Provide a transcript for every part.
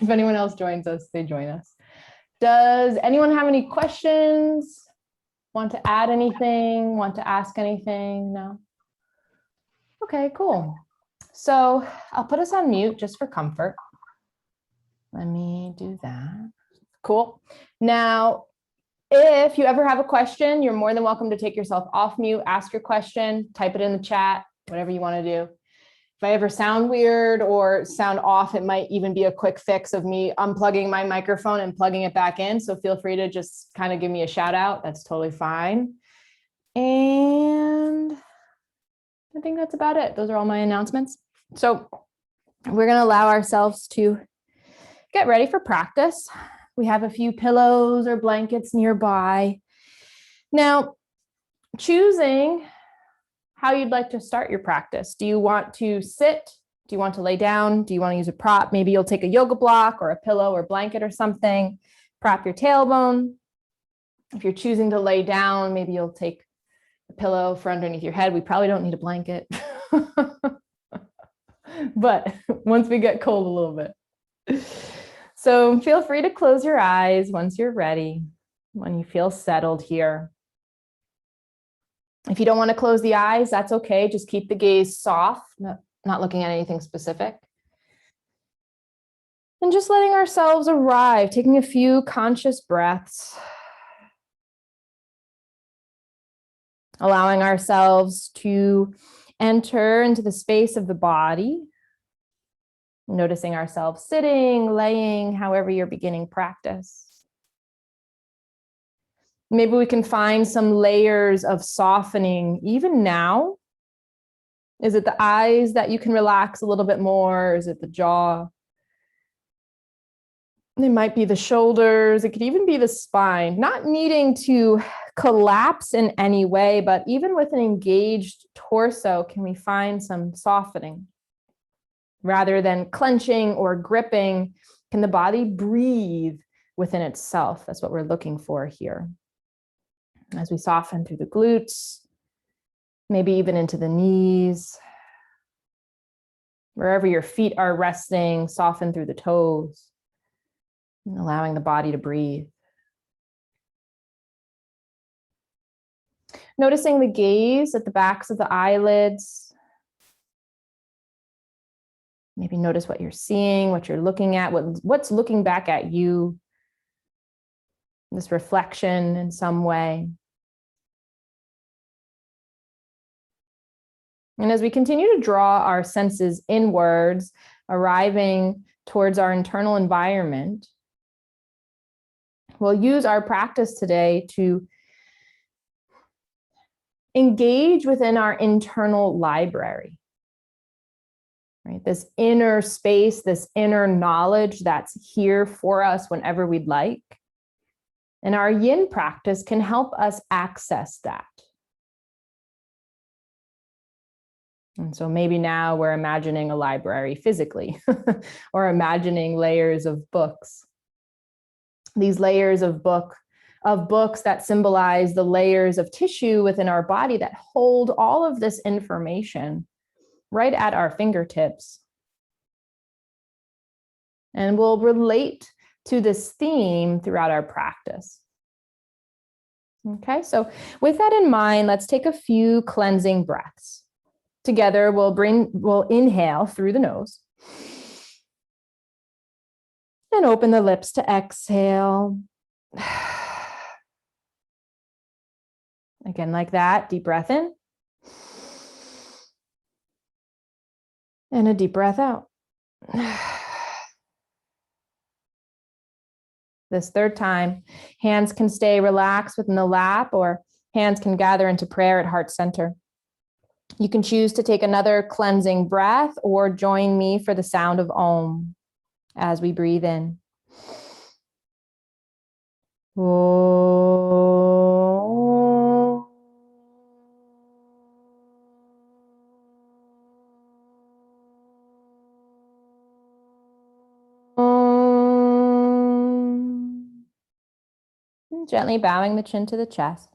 If anyone else joins us, they join us. Does anyone have any questions? Want to add anything? Want to ask anything? No? Okay, cool. So I'll put us on mute just for comfort. Let me do that. Cool. Now, if you ever have a question, you're more than welcome to take yourself off mute, ask your question, type it in the chat, whatever you want to do. If I ever sound weird or sound off, it might even be a quick fix of me unplugging my microphone and plugging it back in. So feel free to just kind of give me a shout out. That's totally fine. And I think that's about it. Those are all my announcements. So we're going to allow ourselves to get ready for practice. We have a few pillows or blankets nearby. Now, choosing how you'd like to start your practice. Do you want to sit? Do you want to lay down? Do you want to use a prop? Maybe you'll take a yoga block or a pillow or blanket or something. Prop your tailbone. If you're choosing to lay down, maybe you'll take a pillow for underneath your head. We probably don't need a blanket. But once we get cold a little bit. So feel free to close your eyes once you're ready, when you feel settled here. If you don't want to close the eyes, that's okay. Just keep the gaze soft, not looking at anything specific. And just letting ourselves arrive, taking a few conscious breaths. Allowing ourselves to enter into the space of the body. Noticing ourselves sitting, laying, however you're beginning practice. Maybe we can find some layers of softening even now. Is it the eyes that you can relax a little bit more? Is it the jaw? It might be the shoulders. It could even be the spine. Not needing to collapse in any way, but even with an engaged torso, can we find some softening? Rather than clenching or gripping, can the body breathe within itself? That's what we're looking for here. As we soften through the glutes, maybe even into the knees. Wherever your feet are resting, soften through the toes, and allowing the body to breathe. Noticing the gaze at the backs of the eyelids. Maybe notice what you're seeing, what you're looking at, what's looking back at you. This reflection in some way. And as we continue to draw our senses inwards, arriving towards our internal environment, we'll use our practice today to engage within our internal library. Right? This inner space, this inner knowledge that's here for us whenever we'd like. And our yin practice can help us access that. And so maybe now we're imagining a library physically or imagining layers of books. These layers of books that symbolize the layers of tissue within our body that hold all of this information right at our fingertips. And we'll relate to this theme throughout our practice. Okay, so with that in mind, let's take a few cleansing breaths. Together, we'll inhale through the nose and open the lips to exhale. Again, like that, deep breath in. And a deep breath out. This third time, hands can stay relaxed within the lap, or hands can gather into prayer at heart center. You can choose to take another cleansing breath or join me for the sound of Om as we breathe in. Om. And gently bowing the chin to the chest.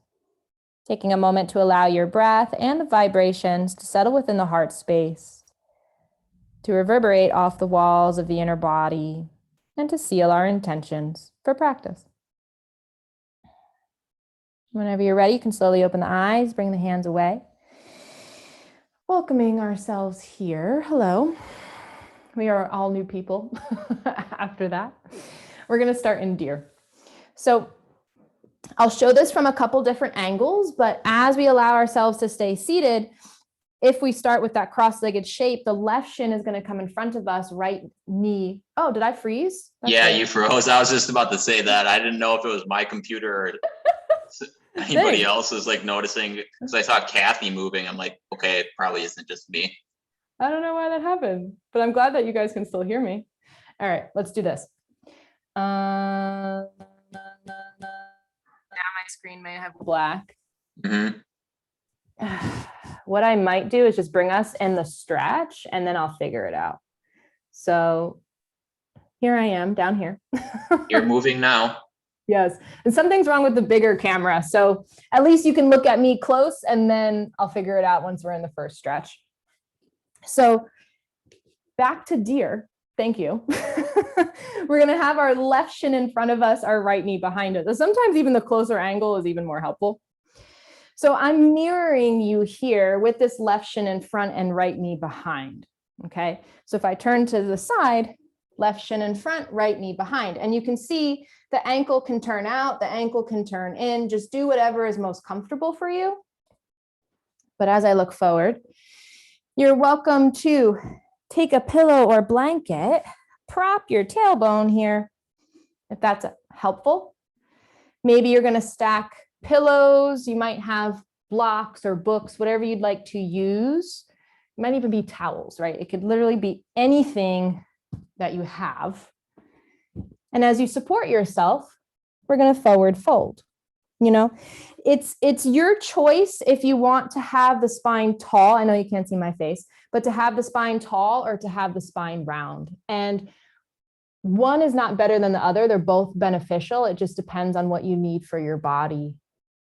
Taking a moment to allow your breath and the vibrations to settle within the heart space, to reverberate off the walls of the inner body, and to seal our intentions for practice. Whenever you're ready, you can slowly open the eyes, bring the hands away. Welcoming ourselves here. Hello. We are all new people after that. We're going to start in deer. So I'll show this from a couple different angles, but as we allow ourselves to stay seated, if we start with that cross-legged shape, the left shin is going to come in front of us, right knee. Oh, did I freeze? Yeah, you froze. I was just about to say that. I didn't know if it was my computer or anybody else was like noticing, because I saw Kathy moving. I'm like, okay, it probably isn't just me. I don't know why that happened, but I'm glad that you guys can still hear me. All right, let's do this. Now my screen may have black. Mm-hmm. What I might do is just bring us in the stretch and then I'll figure it out. So here I am down here. You're moving now. Yes. And something's wrong with the bigger camera. So at least you can look at me close and then I'll figure it out once we're in the first stretch. So back to deer. Thank you. We're going to have our left shin in front of us, our right knee behind us. Sometimes even the closer angle is even more helpful. So I'm mirroring you here with this left shin in front and right knee behind. Okay. So if I turn to the side, left shin in front, right knee behind, and you can see the ankle can turn out, the ankle can turn in, just do whatever is most comfortable for you. But as I look forward, you're welcome to take a pillow or blanket, prop your tailbone here, if that's helpful. Maybe you're going to stack pillows. You might have blocks or books, whatever you'd like to use. It might even be towels, right? It could literally be anything that you have. And as you support yourself, we're going to forward fold. You know, it's your choice if you want to have the spine tall. I know you can't see my face, but to have the spine tall or to have the spine round. And one is not better than the other. They're both beneficial. It just depends on what you need for your body.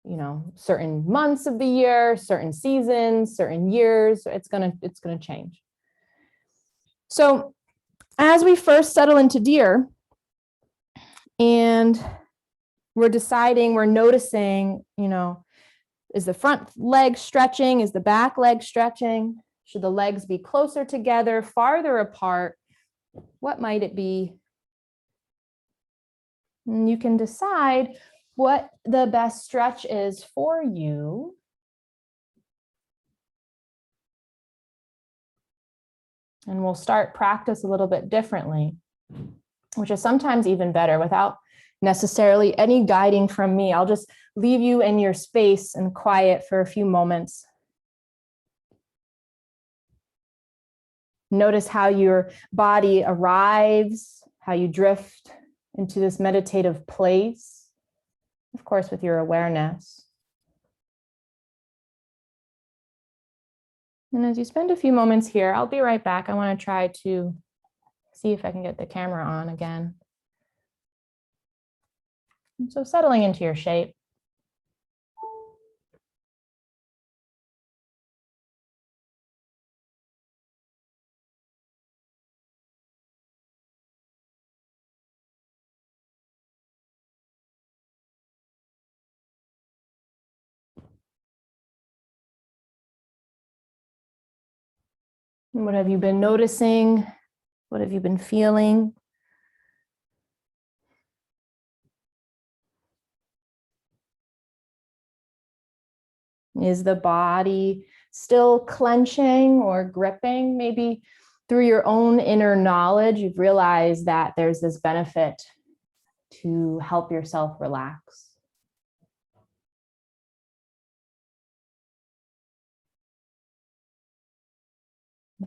You know, certain months of the year, certain seasons, certain years, it's gonna change. So as we first settle into deer and we're deciding, we're noticing, you know, is the front leg stretching? Is the back leg stretching? Should the legs be closer together, farther apart? What might it be? And you can decide what the best stretch is for you. And we'll start practice a little bit differently, which is sometimes even better without necessarily any guiding from me. I'll just leave you in your space and quiet for a few moments. Notice how your body arrives, how you drift into this meditative place, of course, with your awareness. And as you spend a few moments here, I'll be right back. I want to try to see if I can get the camera on again. So settling into your shape. What have you been noticing? What have you been feeling? Is the body still clenching or gripping? Maybe through your own inner knowledge, you've realized that there's this benefit to help yourself relax.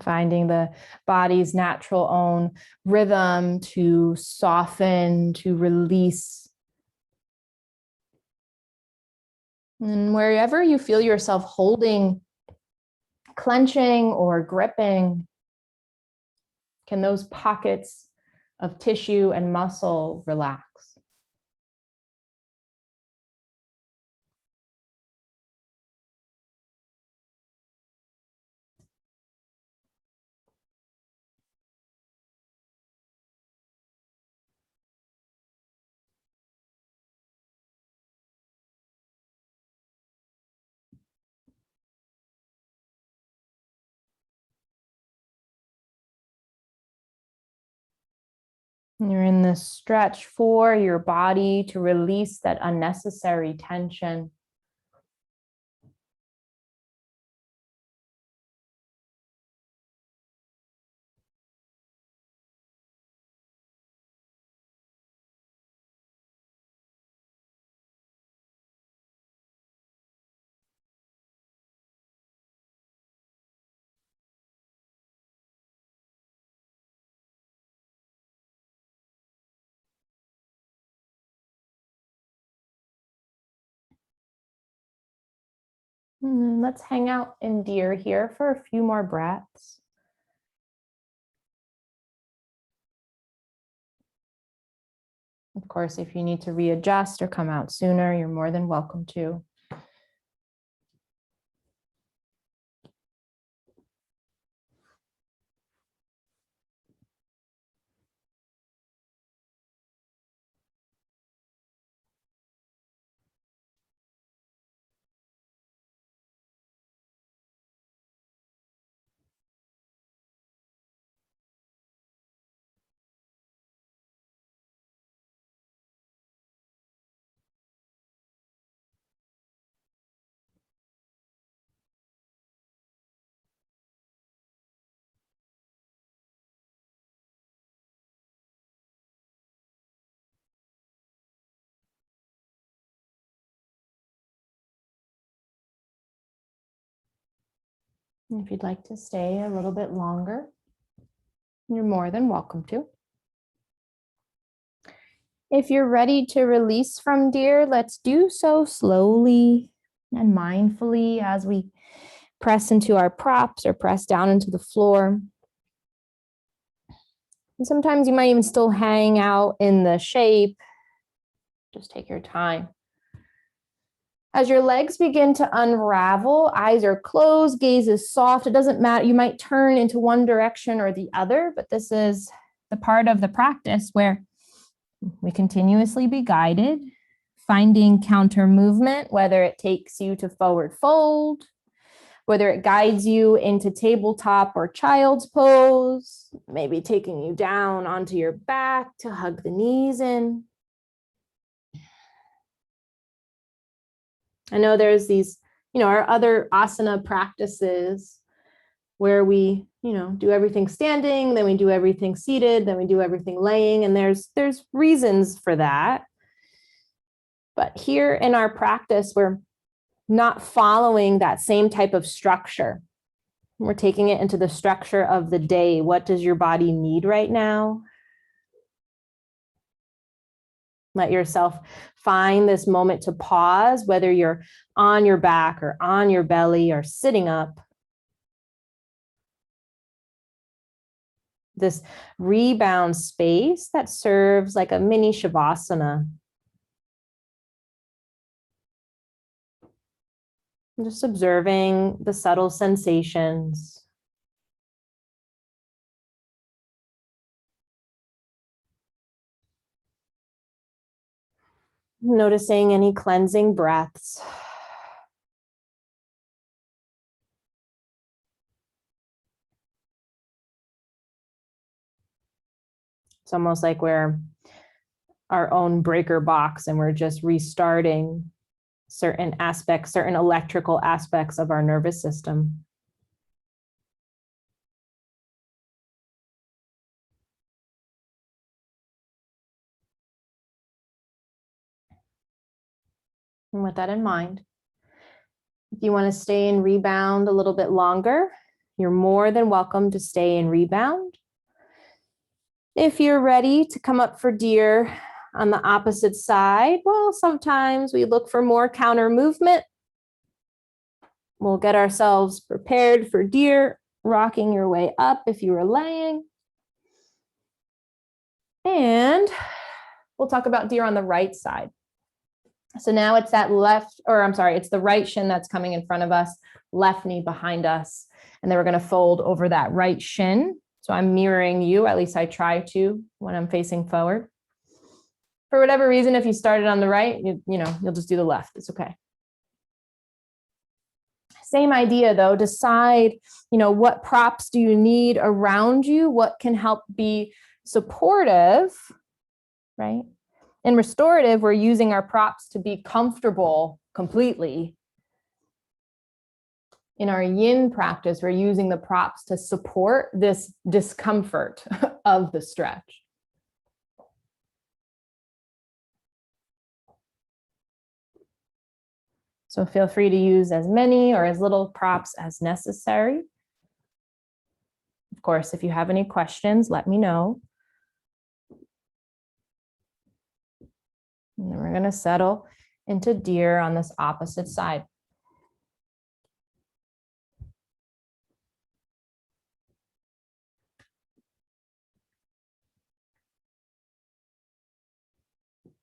Finding the body's natural own rhythm to soften, to release. And wherever you feel yourself holding, clenching or gripping, can those pockets of tissue and muscle relax? You're in this stretch for your body to release that unnecessary tension. And let's hang out in deer here for a few more breaths. Of course, if you need to readjust or come out sooner, you're more than welcome to. If you'd like to stay a little bit longer, you're more than welcome to. If you're ready to release from deer, let's do so slowly and mindfully as we press into our props or press down into the floor. And sometimes you might even still hang out in the shape. Just take your time. As your legs begin to unravel, eyes are closed, gaze is soft. It doesn't matter. You might turn into one direction or the other, but this is the part of the practice where we continuously be guided, finding counter movement, whether it takes you to forward fold, whether it guides you into tabletop or child's pose, maybe taking you down onto your back to hug the knees in. I know there's these, our other asana practices where we, do everything standing, then we do everything seated, then we do everything laying, and there's reasons for that. But here in our practice, we're not following that same type of structure. We're taking it into the structure of the day. What does your body need right now? Let yourself find this moment to pause, whether you're on your back or on your belly or sitting up. This rebound space that serves like a mini shavasana. Just observing the subtle sensations. Noticing any cleansing breaths. It's almost like we're our own breaker box and we're just restarting certain aspects, certain electrical aspects of our nervous system. And with that in mind, if you want to stay in rebound a little bit longer, you're more than welcome to stay in rebound. If you're ready to come up for deer on the opposite side, well, sometimes we look for more counter movement. We'll get ourselves prepared for deer, rocking your way up if you were laying. And we'll talk about deer on the right side. So now it's it's the right shin that's coming in front of us, left knee behind us. And then we're going to fold over that right shin. So I'm mirroring you, at least I try to when I'm facing forward. For whatever reason, if you started on the right, you'll just do the left. It's okay. Same idea though, decide, what props do you need around you? What can help be supportive, right? In restorative, we're using our props to be comfortable completely. In our yin practice, we're using the props to support this discomfort of the stretch. So feel free to use as many or as little props as necessary. Of course, if you have any questions, let me know. And then we're going to settle into deer on this opposite side.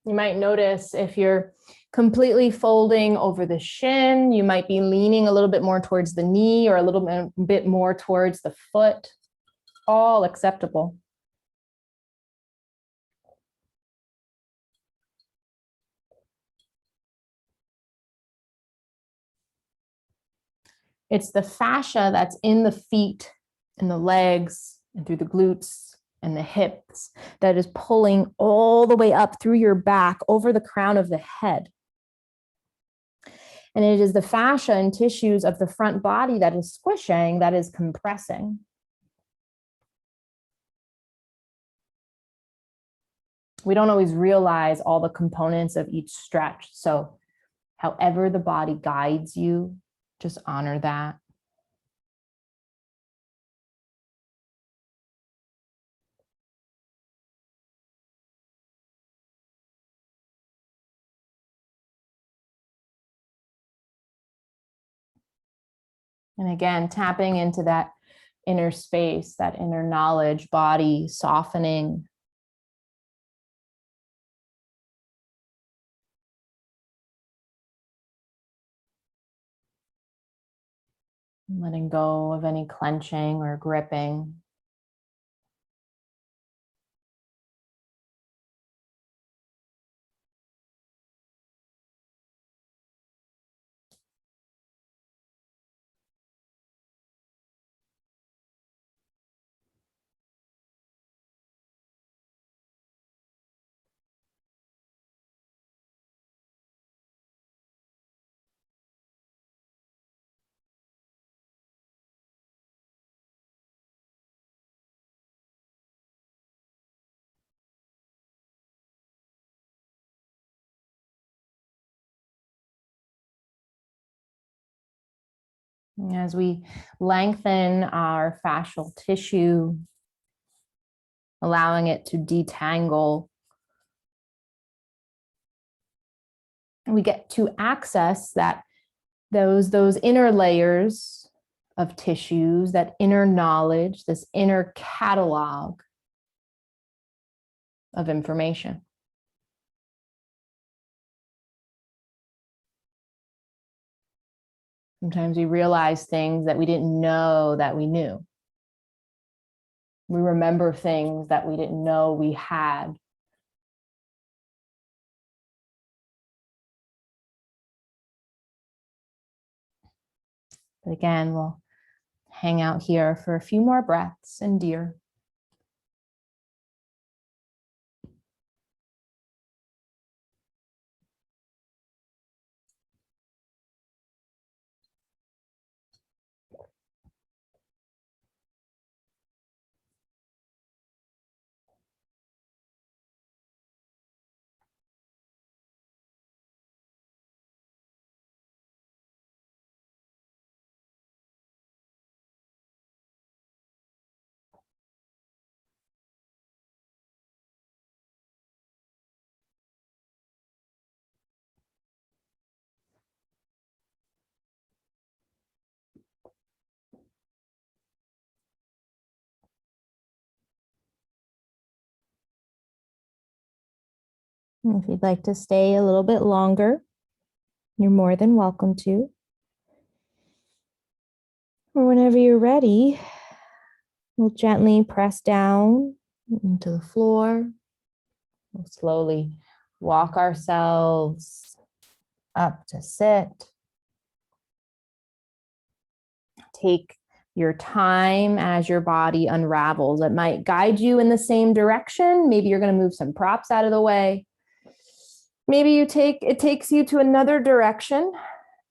You might notice if you're completely folding over the shin, you might be leaning a little bit more towards the knee or a little bit more towards the foot. All acceptable. It's the fascia that's in the feet and the legs and through the glutes and the hips that is pulling all the way up through your back over the crown of the head. And it is the fascia and tissues of the front body that is squishing, that is compressing. We don't always realize all the components of each stretch. So however the body guides you, just honor that. And again, tapping into that inner space, that inner knowledge, body softening. Letting go of any clenching or gripping. As we lengthen our fascial tissue, allowing it to detangle, we get to access those inner layers of tissues, that inner knowledge, this inner catalog of information. Sometimes we realize things that we didn't know that we knew. We remember things that we didn't know we had. But again, we'll hang out here for a few more breaths in deer. And if you'd like to stay a little bit longer, you're more than welcome to. Or whenever you're ready, we'll gently press down into the floor. We'll slowly walk ourselves up to sit. Take your time as your body unravels. It might guide you in the same direction. Maybe you're going to move some props out of the way. Maybe it takes you to another direction,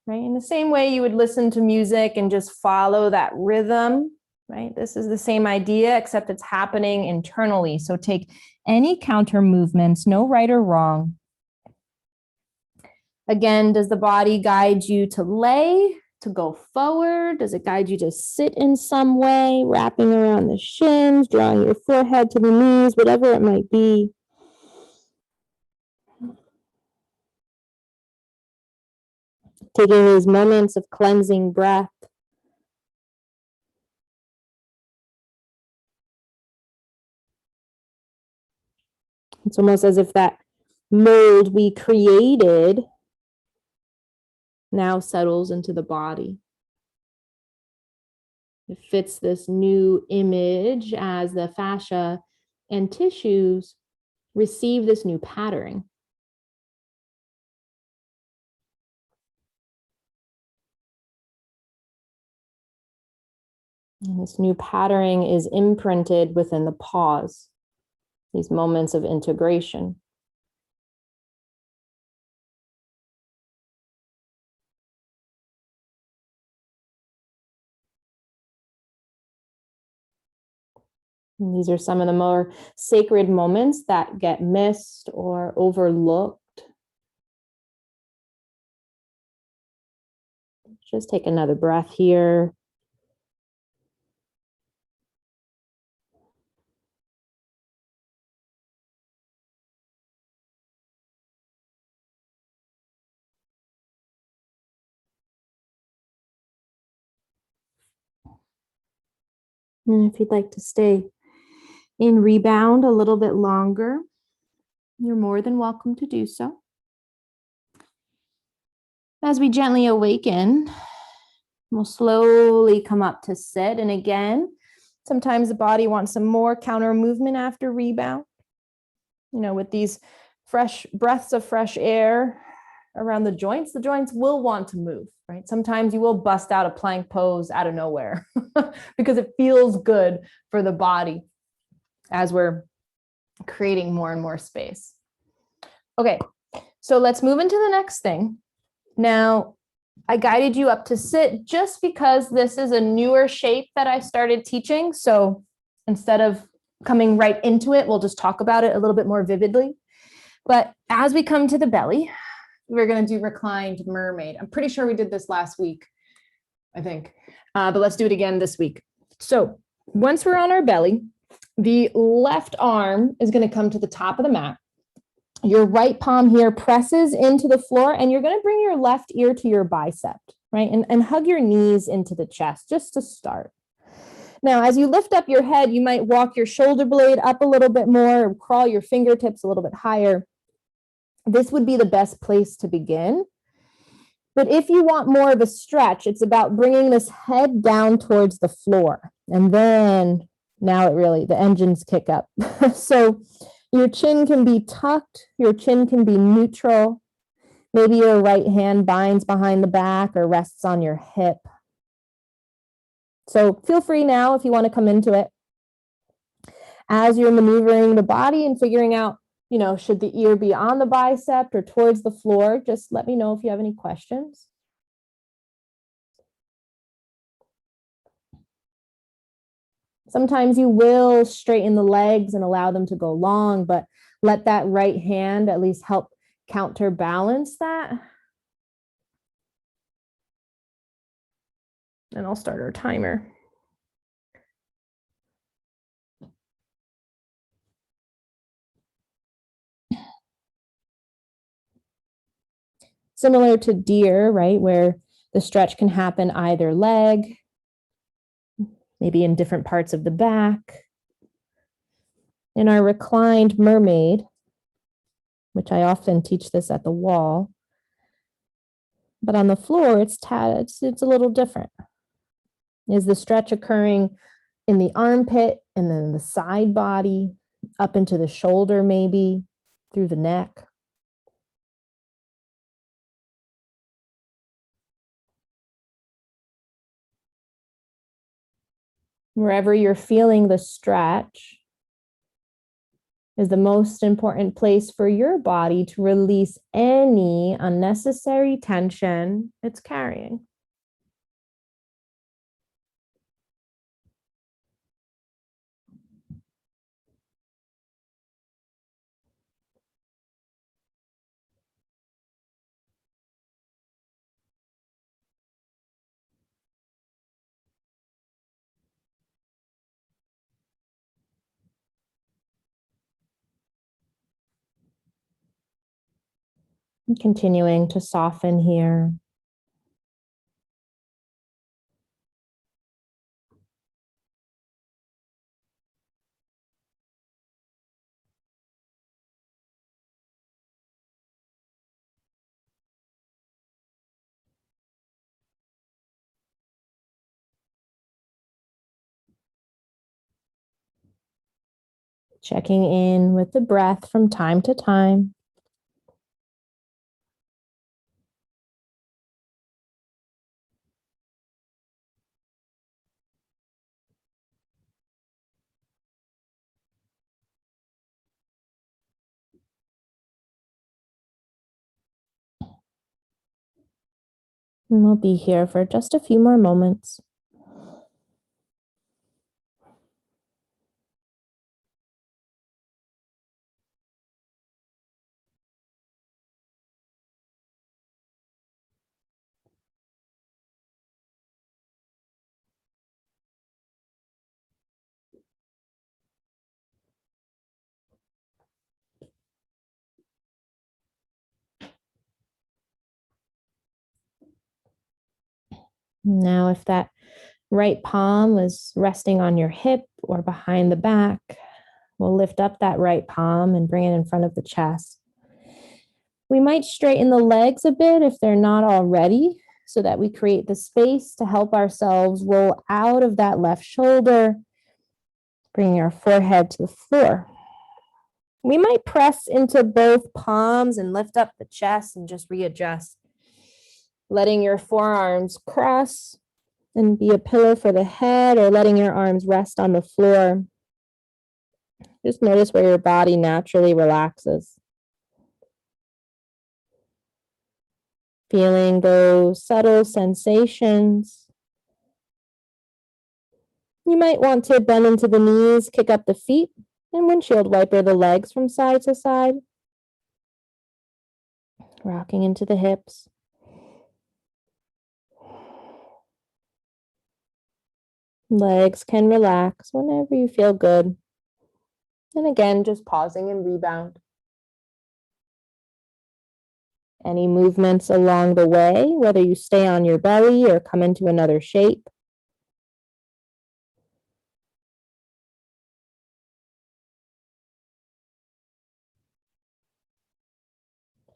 right? In the same way you would listen to music and just follow that rhythm, right? This is the same idea, except it's happening internally. So take any counter movements, no right or wrong. Again, does the body guide you to lay, to go forward? Does it guide you to sit in some way, wrapping around the shins, drawing your forehead to the knees, whatever it might be? Taking these moments of cleansing breath. It's almost as if that mold we created now settles into the body. It fits this new image as the fascia and tissues receive this new patterning. And this new patterning is imprinted within the pause, these moments of integration. And these are some of the more sacred moments that get missed or overlooked. Just take another breath here. And if you'd like to stay in rebound a little bit longer, you're more than welcome to do so. As we gently awaken, we'll slowly come up to sit. And again, sometimes the body wants some more counter movement after rebound. You know, with these fresh breaths of fresh air around the joints will want to move, right? Sometimes you will bust out a plank pose out of nowhere because it feels good for the body as we're creating more and more space. Okay, so let's move into the next thing. Now, I guided you up to sit just because this is a newer shape that I started teaching. So instead of coming right into it, we'll just talk about it a little bit more vividly. But as we come to the belly, we're going to do Reclined Mermaid. I'm pretty sure we did this last week, I think, but let's do it again this week. So once we're on our belly, the left arm is going to come to the top of the mat. Your right palm here presses into the floor, and you're going to bring your left ear to your bicep, right? And hug your knees into the chest just to start. Now, as you lift up your head, you might walk your shoulder blade up a little bit more, or crawl your fingertips a little bit higher. This would be the best place to begin. But if you want more of a stretch, it's about bringing this head down towards the floor. And then now the engines kick up. So your chin can be tucked, your chin can be neutral. Maybe your right hand binds behind the back or rests on your hip. So feel free now if you want to come into it. As you're maneuvering the body and figuring out, you know, should the ear be on the bicep or towards the floor? Just let me know if you have any questions. Sometimes you will straighten the legs and allow them to go long, but let that right hand at least help counterbalance that. And I'll start our timer. Similar to deer, right, where the stretch can happen either leg, maybe in different parts of the back. In our Reclined Mermaid, which I often teach this at the wall, but on the floor, it's a little different. Is the stretch occurring in the armpit and then the side body, up into the shoulder maybe, through the neck? Wherever you're feeling the stretch is the most important place for your body to release any unnecessary tension it's carrying. And continuing to soften here. Checking in with the breath from time to time. And we'll be here for just a few more moments. Now, if that right palm was resting on your hip or behind the back, we'll lift up that right palm and bring it in front of the chest. We might straighten the legs a bit if they're not already, so that we create the space to help ourselves roll out of that left shoulder, bringing our forehead to the floor. We might press into both palms and lift up the chest and just readjust, letting your forearms cross and be a pillow for the head, or letting your arms rest on the floor. Just notice where your body naturally relaxes. Feeling those subtle sensations. You might want to bend into the knees, kick up the feet, and windshield wiper the legs from side to side. Rocking into the hips. Legs can relax whenever you feel good. And again, just pausing and rebound. Any movements along the way, whether you stay on your belly or come into another shape.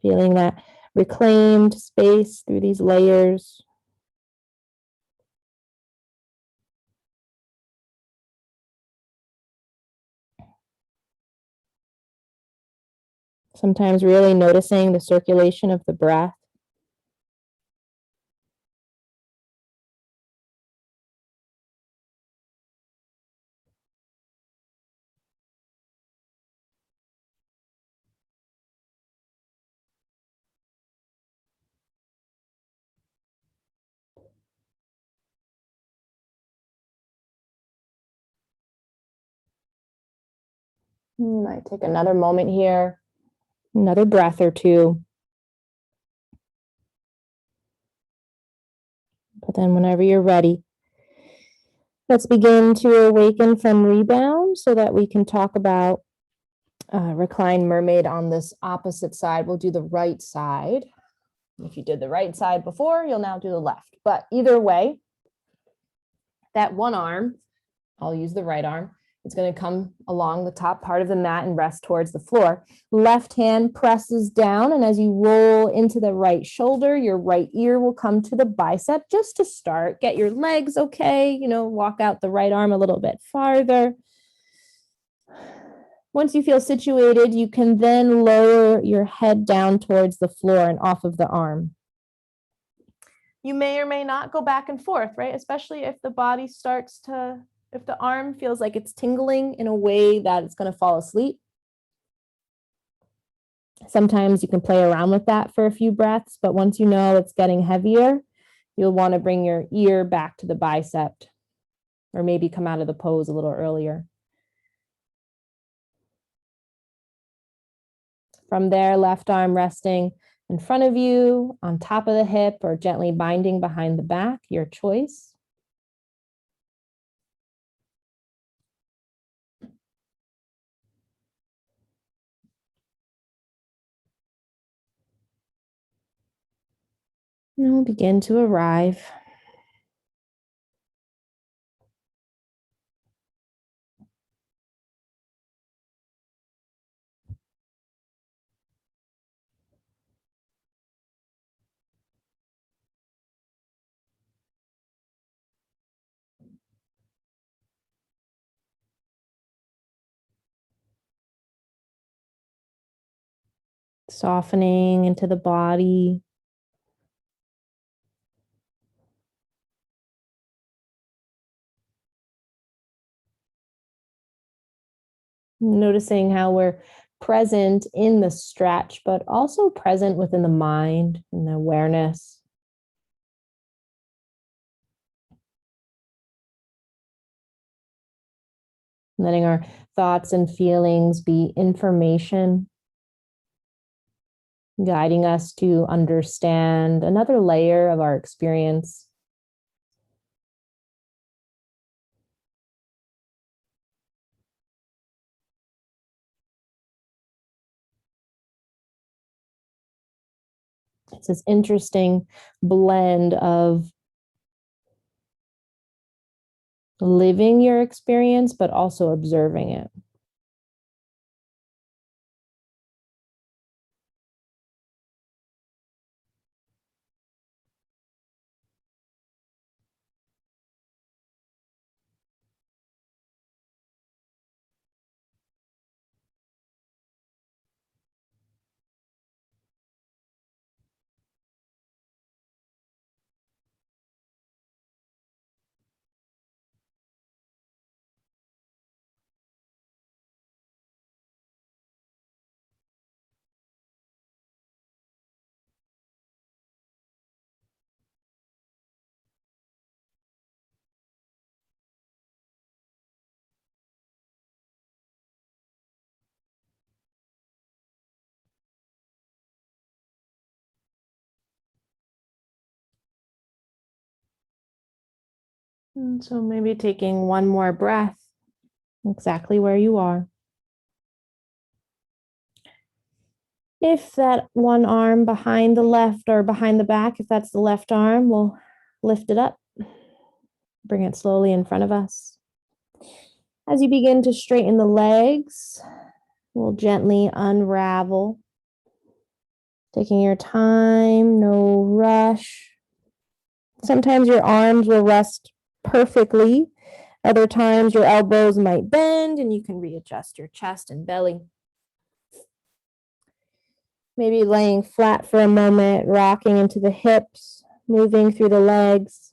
Feeling that reclaimed space through these layers. Sometimes really noticing the circulation of the breath. You might take another moment here, another breath or two. But then whenever you're ready, let's begin to awaken from rebound so that we can talk about Reclined Mermaid on this opposite side. We'll do the right side. If you did the right side before, you'll now do the left. But either way, that one arm, I'll use the right arm, it's going to come along the top part of the mat and rest towards the floor. Left hand presses down, and as you roll into the right shoulder, your right ear will come to the bicep just to start. Get your legs okay, walk out the right arm a little bit farther. Once you feel situated, you can then lower your head down towards the floor and off of the arm. You may or may not go back and forth, right? Especially if the body starts to If the arm feels like it's tingling in a way that it's going to fall asleep, sometimes you can play around with that for a few breaths, but once you know it's getting heavier, you'll want to bring your ear back to the bicep or maybe come out of the pose a little earlier. From there, left arm resting in front of you, on top of the hip, or gently binding behind the back, your choice. And we'll begin to arrive. Softening into the body. Noticing how we're present in the stretch, but also present within the mind and the awareness. Letting our thoughts and feelings be information, guiding us to understand another layer of our experience. It's this interesting blend of living your experience, but also observing it. And so maybe taking one more breath, exactly where you are. If that one arm behind the left or behind the back, if that's the left arm, we'll lift it up, bring it slowly in front of us. As you begin to straighten the legs, we'll gently unravel, taking your time, no rush. Sometimes your arms will rest perfectly. Other times your elbows might bend and you can readjust your chest and belly. Maybe laying flat for a moment, rocking into the hips, moving through the legs.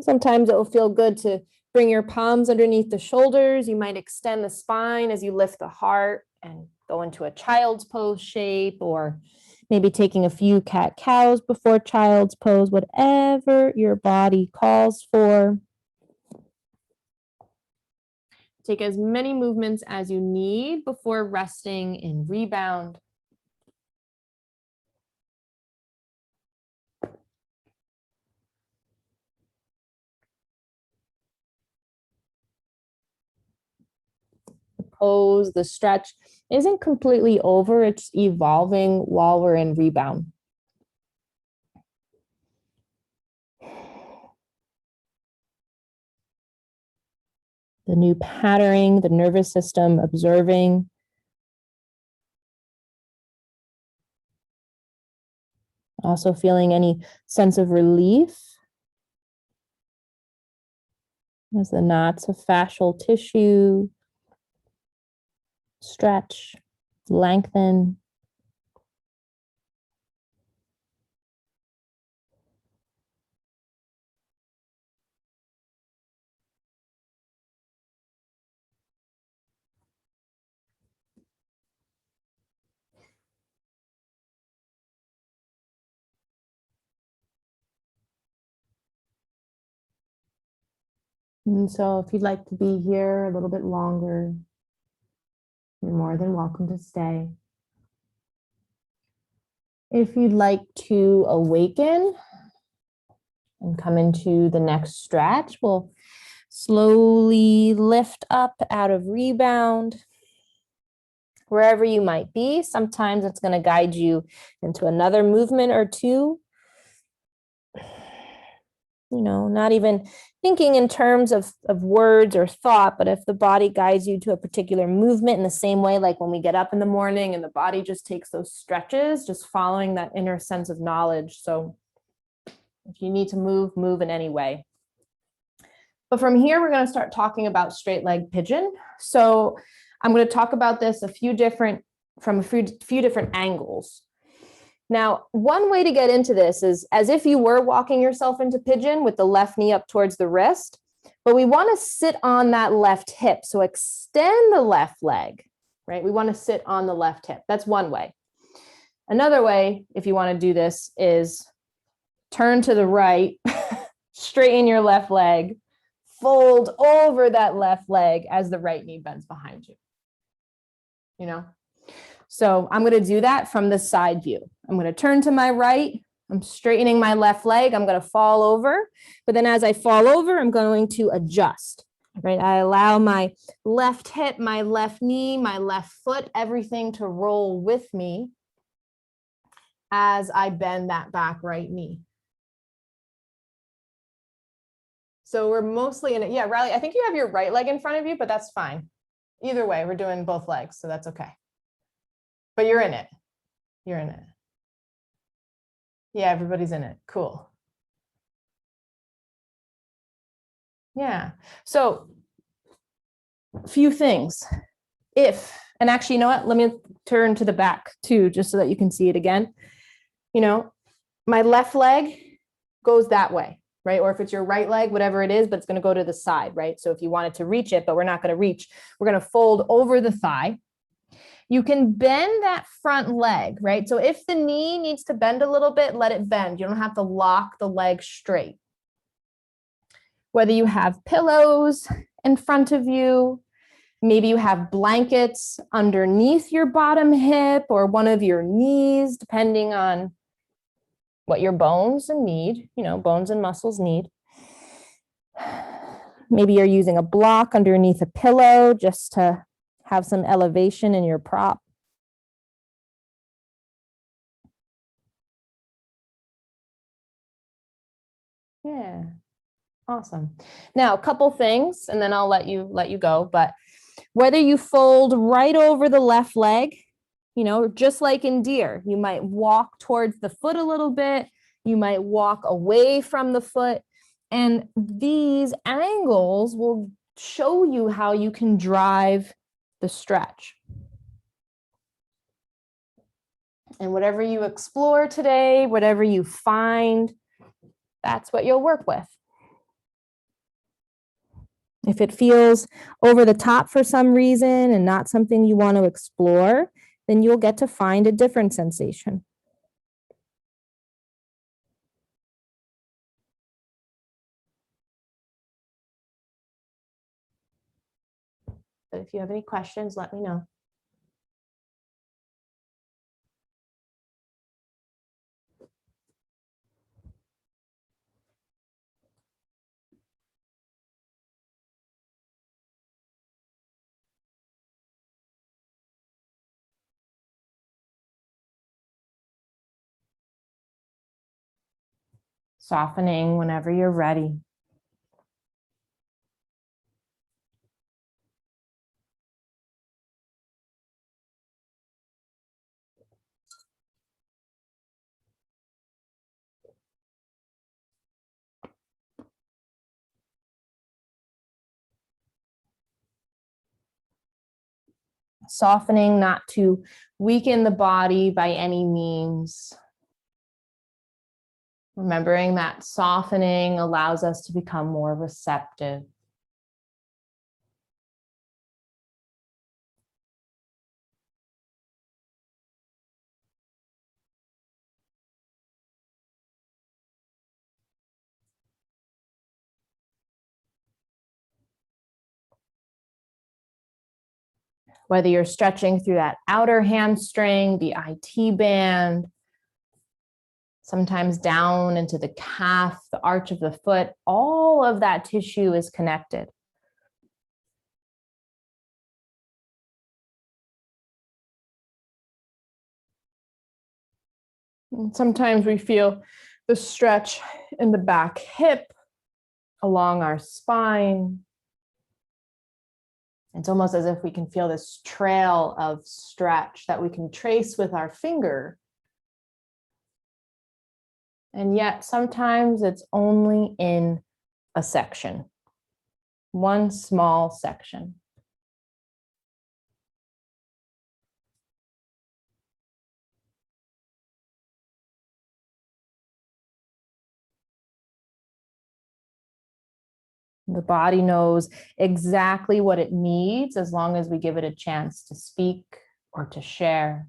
Sometimes it will feel good to bring your palms underneath the shoulders. You might extend the spine as you lift the heart and go into a child's pose shape, or maybe taking a few cat-cows before child's pose, whatever your body calls for. Take as many movements as you need before resting in rebound. The pose, the stretch isn't completely over. It's evolving while we're in rebound. The new patterning, the nervous system observing. Also feeling any sense of relief as the knots of fascial tissue stretch, lengthen. And so if you'd like to be here a little bit longer, you're more than welcome to stay. If you'd like to awaken and come into the next stretch, we'll slowly lift up out of rebound. Wherever you might be, sometimes it's going to guide you into another movement or two. You know, not even thinking in terms of words or thought, but if the body guides you to a particular movement in the same way, like when we get up in the morning and the body just takes those stretches, just following that inner sense of knowledge. So if you need to move, move in any way. But from here, we're going to start talking about straight leg pigeon. So I'm going to talk about this from a few different angles. Now, one way to get into this is as if you were walking yourself into pigeon with the left knee up towards the wrist, but we want to sit on that left hip. So extend the left leg, right? We want to sit on the left hip. That's one way. Another way, if you want to do this, is turn to the right, straighten your left leg, fold over that left leg as the right knee bends behind you. You know? So I'm going to do that from the side view. I'm going to turn to my right. I'm straightening my left leg. I'm going to fall over. But then as I fall over, I'm going to adjust, right? I allow my left hip, my left knee, my left foot, everything to roll with me as I bend that back right knee. So we're mostly in it. Yeah, Riley, I think you have your right leg in front of you, but that's fine. Either way, we're doing both legs, so that's okay. But you're in it. You're in it. Yeah, everybody's in it. Cool. Yeah. So a few things. And actually, you know what? Let me turn to the back too, just so that you can see it again. You know, my left leg goes that way, right? Or if it's your right leg, whatever it is, but it's going to go to the side, right? So if you wanted to reach it, but we're not going to reach, we're going to fold over the thigh. You can bend that front leg, right? So if the knee needs to bend a little bit, let it bend. You don't have to lock the leg straight. Whether you have pillows in front of you, maybe you have blankets underneath your bottom hip or one of your knees, depending on what your bones and muscles need. Maybe you're using a block underneath a pillow just to have some elevation in your prop. Yeah, awesome. Now, a couple things, and then I'll let you go. But whether you fold right over the left leg, you know, just like in deer, you might walk towards the foot a little bit. You might walk away from the foot. And these angles will show you how you can drive the stretch. And whatever you explore today, whatever you find, that's what you'll work with. If it feels over the top for some reason and not something you want to explore, then you'll get to find a different sensation. But if you have any questions, let me know. Softening whenever you're ready. Softening, not to weaken the body by any means. Remembering that softening allows us to become more receptive. Whether you're stretching through that outer hamstring, the IT band, sometimes down into the calf, the arch of the foot, all of that tissue is connected. And sometimes we feel the stretch in the back hip, along our spine. It's almost as if we can feel this trail of stretch that we can trace with our finger. And yet sometimes it's only in a section, one small section. The body knows exactly what it needs as long as we give it a chance to speak or to share.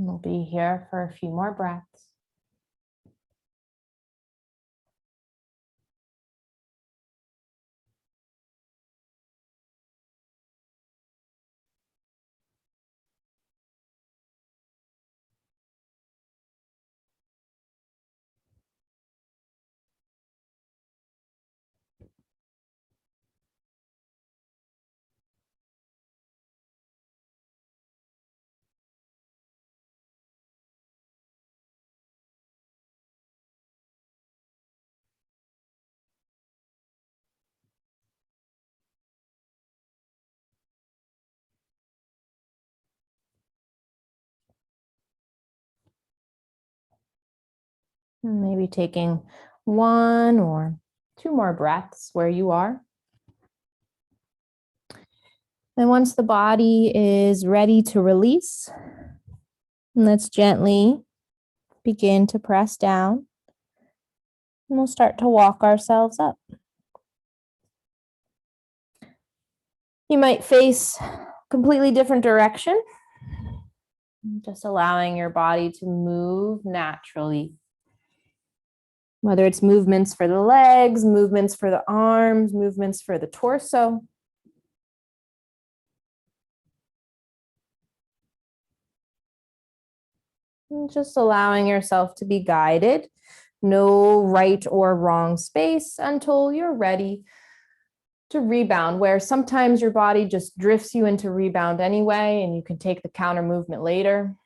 We'll be here for a few more breaths. Maybe taking one or two more breaths where you are. And once the body is ready to release, let's gently begin to press down. And we'll start to walk ourselves up. You might face a completely different direction, just allowing your body to move naturally. Whether it's movements for the legs, movements for the arms, movements for the torso. And just allowing yourself to be guided. No right or wrong space until you're ready to rebound, where sometimes your body just drifts you into rebound anyway, and you can take the counter movement later.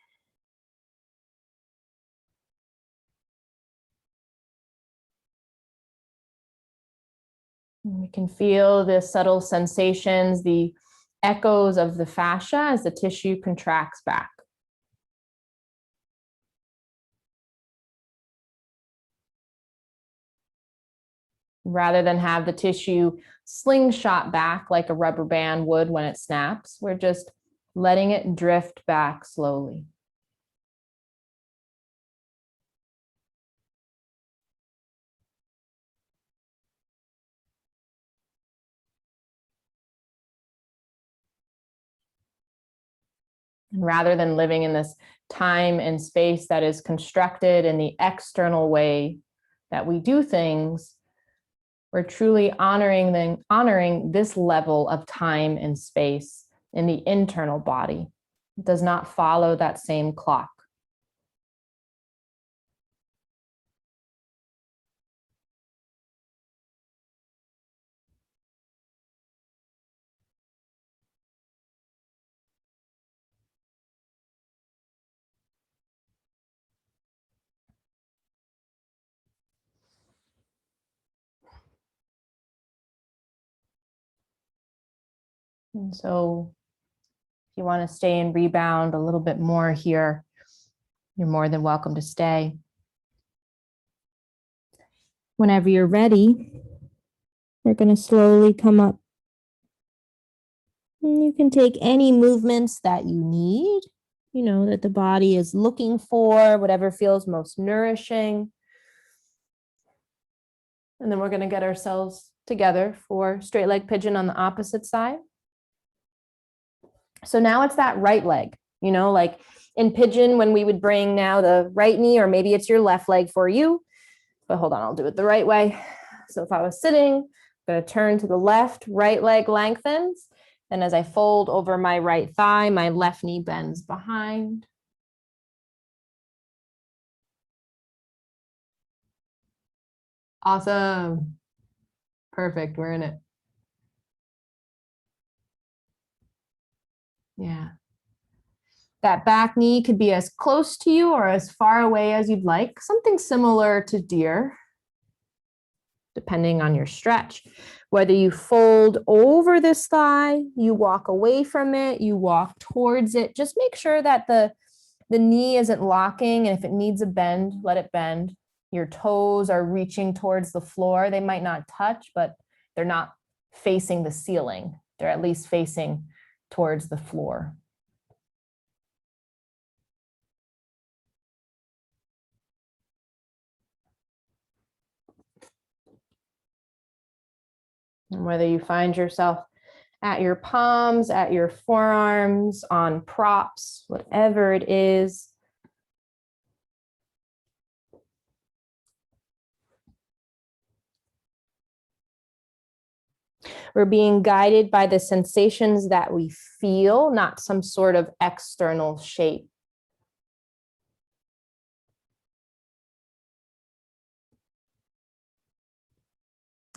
We can feel the subtle sensations, the echoes of the fascia as the tissue contracts back. Rather than have the tissue slingshot back like a rubber band would when it snaps, we're just letting it drift back slowly. And rather than living in this time and space that is constructed in the external way that we do things, we're truly honoring this level of time and space in the internal body. It does not follow that same clock. And so if you want to stay in rebound a little bit more here, you're more than welcome to stay. Whenever you're ready, you're going to slowly come up And you can take any movements that you need, that the body is looking for, whatever feels most nourishing. And then we're going to get ourselves together for straight leg pigeon on the opposite side. So now it's that right leg, like in pigeon, when we would bring now the right knee, or maybe it's your left leg for you, but hold on, I'll do it the right way. So if I was sitting, I'm going to turn to the left, right leg lengthens. And as I fold over my right thigh, my left knee bends behind. Awesome. Perfect. We're in it. Yeah. That back knee could be as close to you or as far away as you'd like. Something similar to deer, depending on your stretch. Whether you fold over this thigh, you walk away from it, you walk towards it, just make sure that the knee isn't locking. And if it needs a bend, let it bend. Your toes are reaching towards the floor. They might not touch, but they're not facing the ceiling. They're at least facing towards the floor. And whether you find yourself at your palms, at your forearms, on props, whatever it is, we're being guided by the sensations that we feel, not some sort of external shape.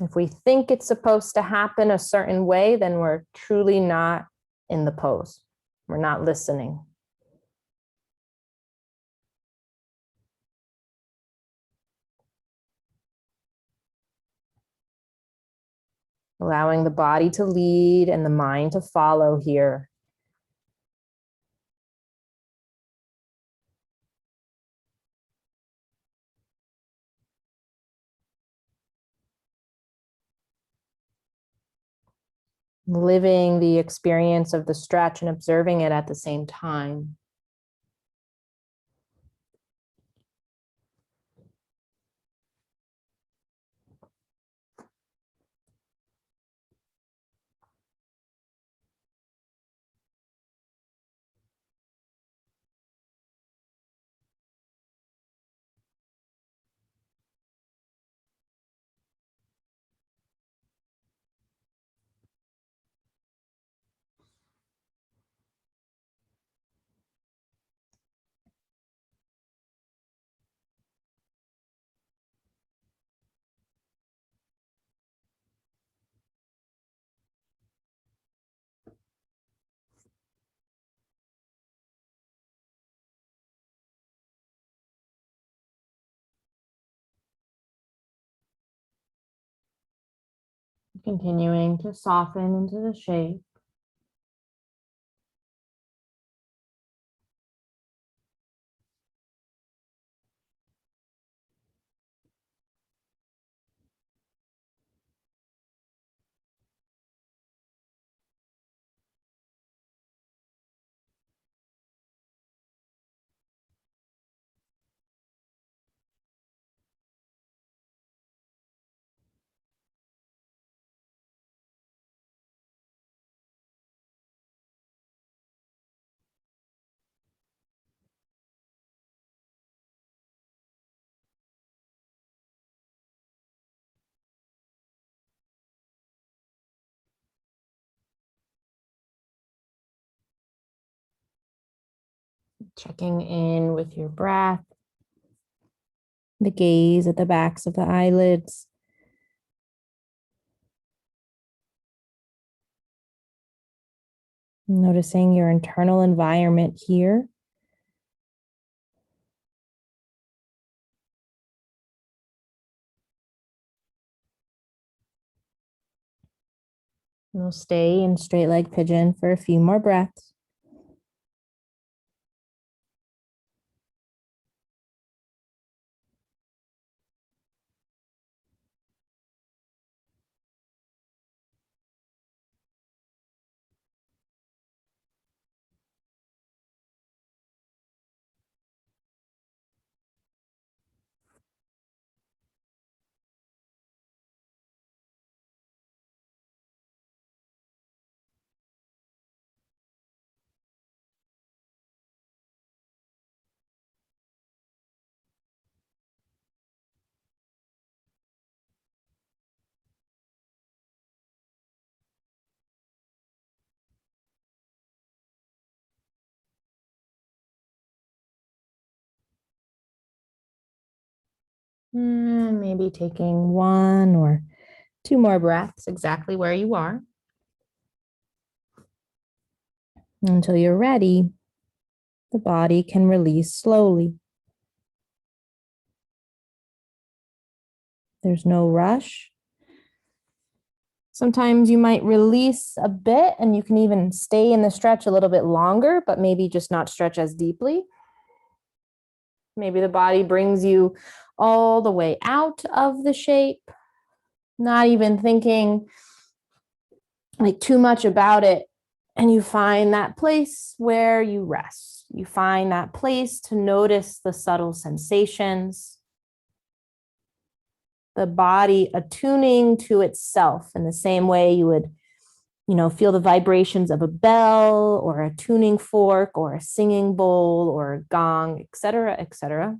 If we think it's supposed to happen a certain way, then we're truly not in the pose. We're not listening. Allowing the body to lead and the mind to follow here. Living the experience of the stretch and observing it at the same time. Continuing to soften into the shape. Checking in with your breath, the gaze at the backs of the eyelids. Noticing your internal environment here. We'll stay in straight leg pigeon for a few more breaths. And maybe taking 1 or 2 more breaths exactly where you are. Until you're ready, the body can release slowly. There's no rush. Sometimes you might release a bit and you can even stay in the stretch a little bit longer, but maybe just not stretch as deeply. Maybe the body brings you all the way out of the shape, not even thinking like too much about it. And you find that place where you rest. You find that place to notice the subtle sensations, the body attuning to itself in the same way you would, feel the vibrations of a bell or a tuning fork or a singing bowl or a gong, et cetera, et cetera.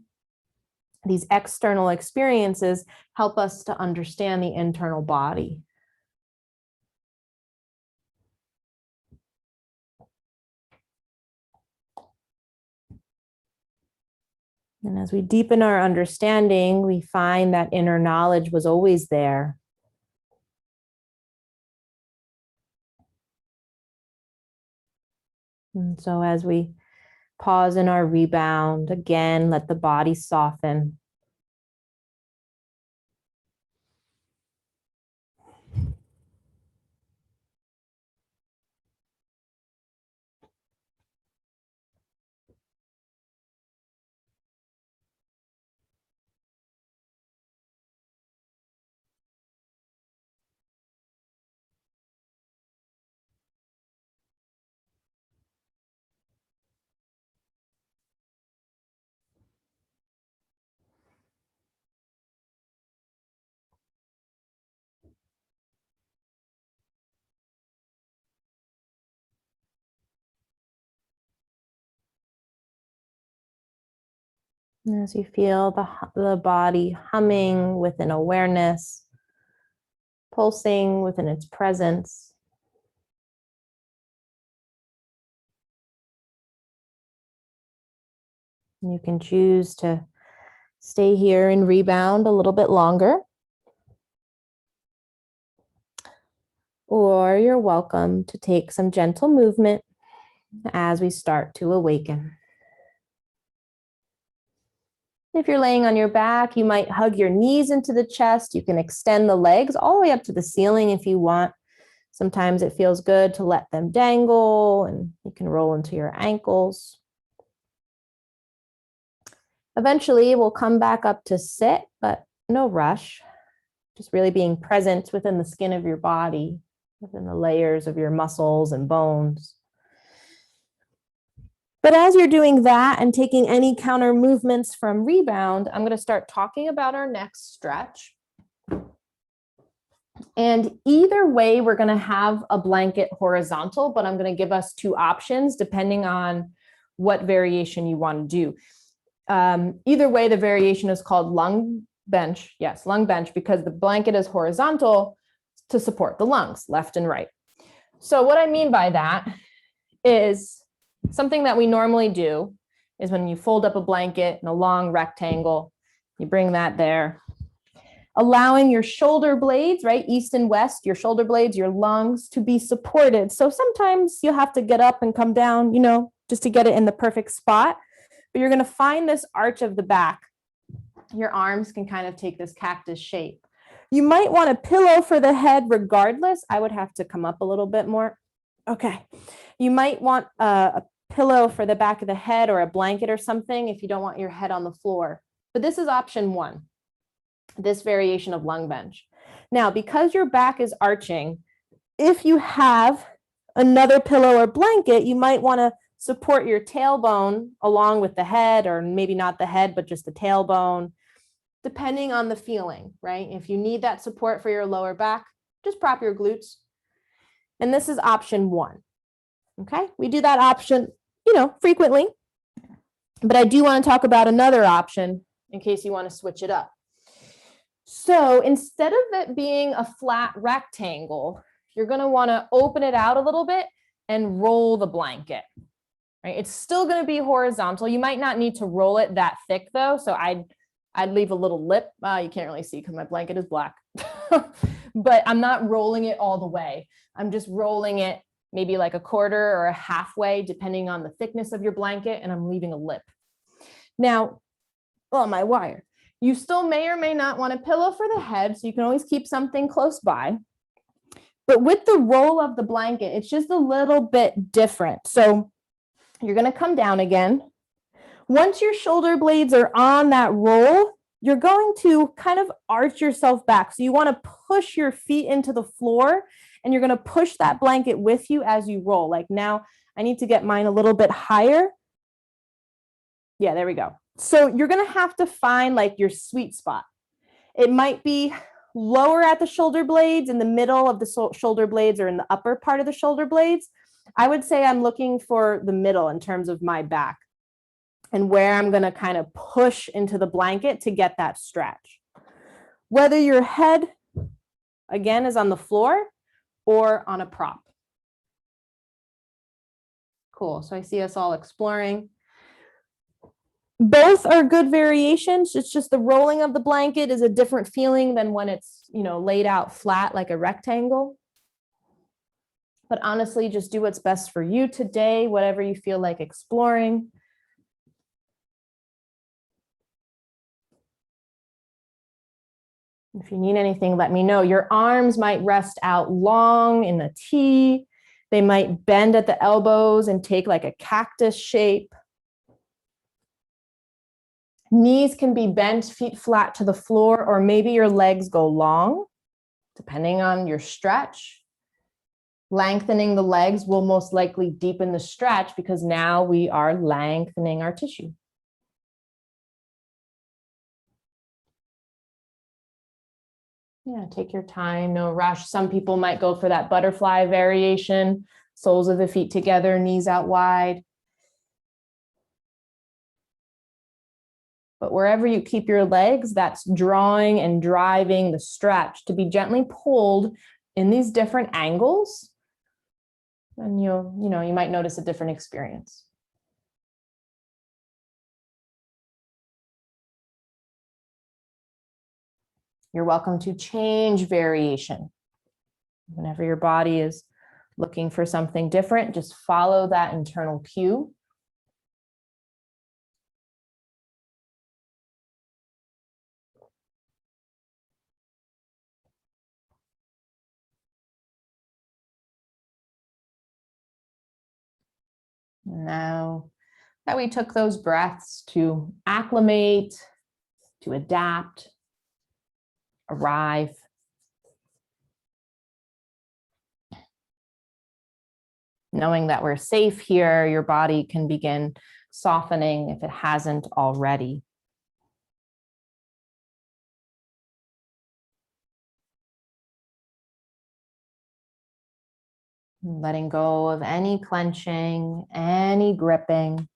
These external experiences help us to understand the internal body. And as we deepen our understanding, we find that inner knowledge was always there. And so as we pause in our rebound, again, let the body soften. And as you feel the body humming within awareness, pulsing within its presence, you can choose to stay here and rebound a little bit longer. Or you're welcome to take some gentle movement as we start to awaken. If you're laying on your back, you might hug your knees into the chest. You can extend the legs all the way up to the ceiling if you want. Sometimes it feels good to let them dangle, and you can roll into your ankles. Eventually, we'll come back up to sit, but no rush. Just really being present within the skin of your body, within the layers of your muscles and bones. But as you're doing that and taking any counter movements from rebound, I'm going to start talking about our next stretch. And either way, we're going to have a blanket horizontal, but I'm going to give us 2 options depending on what variation you want to do. Either way, the variation is called lung bench. Yes, lung bench, because the blanket is horizontal to support the lungs, left and right. So what I mean by that is something that we normally do is when you fold up a blanket in a long rectangle, you bring that there, allowing your shoulder blades, right, east and west, your shoulder blades, your lungs to be supported. So sometimes you'll have to get up and come down, just to get it in the perfect spot. But you're going to find this arch of the back. Your arms can kind of take this cactus shape. You might want a pillow for the head regardless. I would have to come up a little bit more. Okay. You might want a pillow for the back of the head or a blanket or something if you don't want your head on the floor. But this is option 1, this variation of lung bench. Now, because your back is arching, if you have another pillow or blanket, you might want to support your tailbone along with the head, or maybe not the head, but just the tailbone, depending on the feeling, right? If you need that support for your lower back, just prop your glutes. And this is option 1. Okay, we do that option, frequently, but I do want to talk about another option in case you want to switch it up. So instead of it being a flat rectangle, you're going to want to open it out a little bit and roll the blanket, right? It's still going to be horizontal. You might not need to roll it that thick though. So I'd leave a little lip. You can't really see because my blanket is black, but I'm not rolling it all the way. I'm just rolling it maybe like a quarter or a halfway, depending on the thickness of your blanket, and I'm leaving a lip. Now, oh, my wire. You still may or may not want a pillow for the head, so you can always keep something close by. But with the roll of the blanket, it's just a little bit different. So you're going to come down again. Once your shoulder blades are on that roll, you're going to kind of arch yourself back. So you want to push your feet into the floor, and you're going to push that blanket with you as you roll. Like now, I need to get mine a little bit higher. Yeah, there we go. So you're going to have to find like your sweet spot. It might be lower at the shoulder blades, in the middle of the shoulder blades, or in the upper part of the shoulder blades. I would say I'm looking for the middle in terms of my back, and where I'm going to kind of push into the blanket to get that stretch. Whether your head, again, is on the floor or on a prop. Cool. So I see us all exploring. Both are good variations. It's just the rolling of the blanket is a different feeling than when it's, laid out flat like a rectangle. But honestly, just do what's best for you today, whatever you feel like exploring. If you need anything, let me know. Your arms might rest out long in the T. They might bend at the elbows and take like a cactus shape. Knees can be bent, feet flat to the floor, or maybe your legs go long, depending on your stretch. Lengthening the legs will most likely deepen the stretch because now we are lengthening our tissue. Yeah, take your time, no rush. Some people might go for that butterfly variation, soles of the feet together, knees out wide. But wherever you keep your legs, that's drawing and driving the stretch to be gently pulled in these different angles. And you might notice a different experience. You're welcome to change variation. Whenever your body is looking for something different, just follow that internal cue. Now that we took those breaths to acclimate, to adapt, arrive, knowing that we're safe here, your body can begin softening if it hasn't already. Letting go of any clenching, any gripping.